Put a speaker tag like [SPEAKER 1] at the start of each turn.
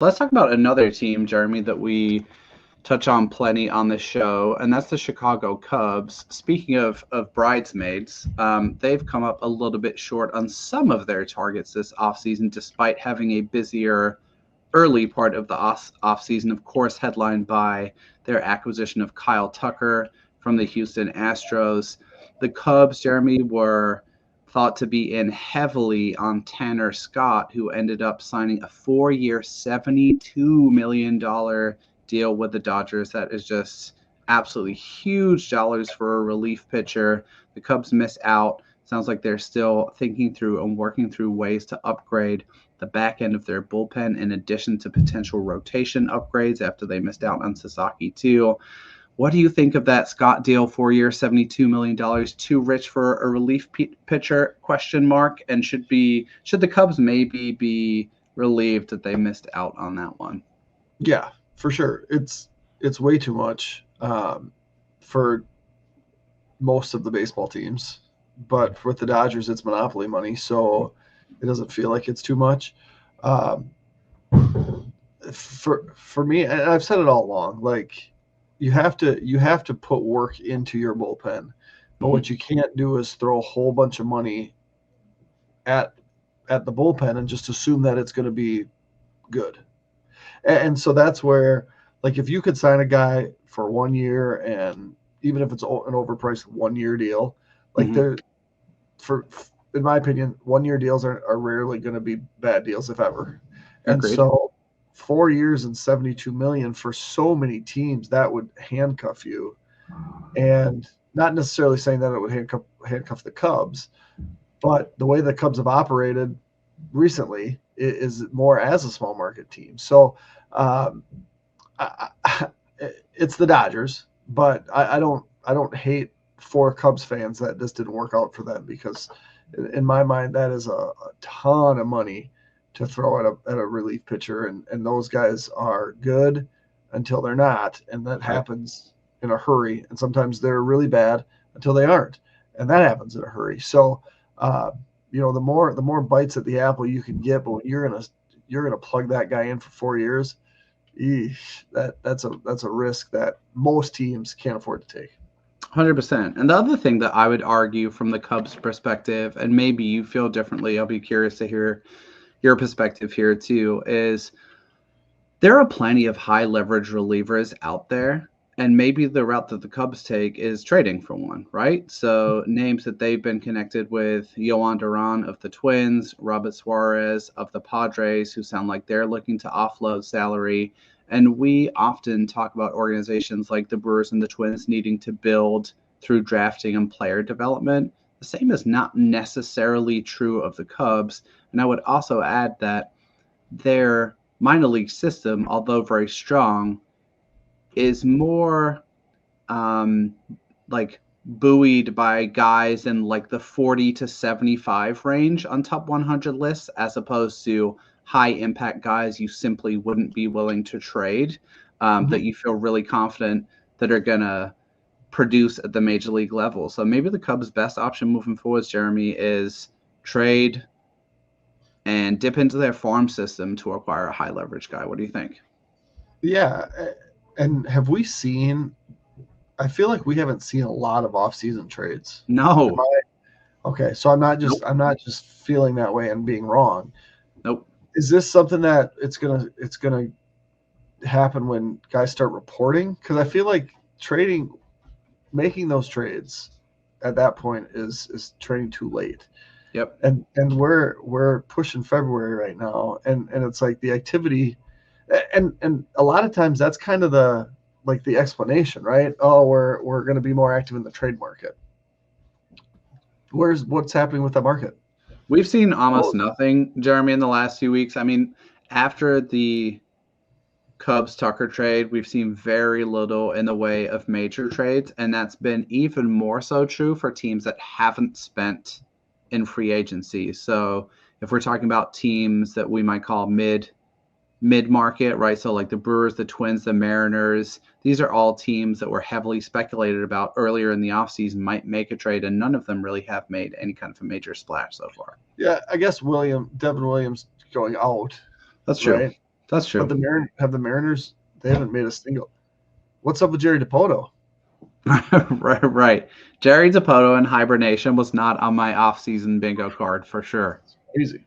[SPEAKER 1] Let's talk about another team, Jeremy, that we touch on plenty on the show, and that's the Chicago Cubs. Speaking of bridesmaids, they've come up a little bit short on some of their targets this offseason, despite having a busier early part of the offseason, of course, headlined by their acquisition of Kyle Tucker from the Houston Astros. The Cubs, Jeremy, were thought to be in heavily on Tanner Scott, who ended up signing a 4-year, $72 million deal with the Dodgers. That is just absolutely huge dollars for a relief pitcher. The Cubs miss out. Sounds like they're still thinking through and working through ways to upgrade the back end of their bullpen in addition to potential rotation upgrades after they missed out on Sasaki too. What do you think of that Scott deal? 4 year, $72 million, too rich for a relief pitcher? Question mark. And should the Cubs maybe be relieved that they missed out on that one?
[SPEAKER 2] Yeah, for sure. It's way too much for most of the baseball teams, but with the Dodgers, it's monopoly money, so it doesn't feel like it's too much. Um, for me, and I've said it all along, like you have to put work into your bullpen, but
[SPEAKER 1] Mm-hmm.
[SPEAKER 2] what you can't do is throw a whole bunch of money at at the bullpen and just assume that it's going to be good. And so that's where, like, if you could sign a guy for 1 year, and even if it's an overpriced 1 year deal, like
[SPEAKER 1] Mm-hmm.
[SPEAKER 2] they're for in my opinion, 1 year deals are rarely going to be bad deals if ever. And
[SPEAKER 1] Agreed.
[SPEAKER 2] so 4 years and 72 million for so many teams, that would handcuff you. And not necessarily saying that it would handcuff the Cubs, but the way the Cubs have operated recently is more as a small market team. So um, it's the Dodgers, but I don't hate for Cubs fans that this didn't work out for them, because in my mind that is a ton of money to throw at a relief pitcher, and those guys are good until they're not, and that
[SPEAKER 1] Right.
[SPEAKER 2] happens in a hurry, and sometimes they're really bad until they aren't, and that happens in a hurry. So uh, the more bites at the apple you can get, but when you're gonna plug that guy in for 4 years, that's a risk that most teams can't afford to take.
[SPEAKER 1] 100%. And the other thing that I would argue from the Cubs' perspective, and maybe you feel differently, I'll be curious to hear your perspective here too, is there are plenty of high leverage relievers out there. And maybe the route that the Cubs take is trading for one, right? So names that they've been connected with: Yoan Duran of the Twins, Robert Suarez of the Padres, who sound like they're looking to offload salary. And we often talk about organizations like the Brewers and the Twins needing to build through drafting and player development. The same is not necessarily true of the Cubs. And I would also add that their minor league system, although very strong, is more um, like buoyed by guys in like the 40 to 75 range on top 100 lists, as opposed to high impact guys you simply wouldn't be willing to trade, that
[SPEAKER 2] Mhm.
[SPEAKER 1] you feel really confident that are going to produce at the major league level. So maybe the Cubs' best option moving forward, Jeremy, is trade and dip into their farm system to acquire a high leverage guy. What do you think?
[SPEAKER 2] Yeah, and have we seen? I feel like we haven't seen a lot of off-season trades. Am
[SPEAKER 1] No.
[SPEAKER 2] I okay? So I'm not just
[SPEAKER 1] Nope.
[SPEAKER 2] I'm not just feeling that way and being wrong.
[SPEAKER 1] Nope.
[SPEAKER 2] Is this something that it's gonna happen when guys start reporting? Because I feel like trading, making those trades at that point is trading too late.
[SPEAKER 1] Yep.
[SPEAKER 2] And we're pushing February right now, and it's like the activity, and a lot of times that's kind of the explanation, right? Oh, we're going to be more active in the trade market. What's happening with the market?
[SPEAKER 1] We've seen almost
[SPEAKER 2] Oh,
[SPEAKER 1] nothing, Jeremy, in the last few weeks. I mean, after the Cubs Tucker trade, we've seen very little in the way of major trades, and that's been even more so true for teams that haven't spent in free agency. So if we're talking about teams that we might call mid market, right? So like the Brewers, the Twins, the Mariners, these are all teams that were heavily speculated about earlier in the offseason might make a trade, and none of them really have made any kind of a major splash so far.
[SPEAKER 2] yeah, I guess Devin Williams going out,
[SPEAKER 1] That's true.
[SPEAKER 2] right?
[SPEAKER 1] That's true.
[SPEAKER 2] But the Mariners, they haven't made a single. What's up with Jerry Dipoto?
[SPEAKER 1] Right. Jerry Dipoto in hibernation was not on my off-season bingo card for sure.
[SPEAKER 2] Crazy.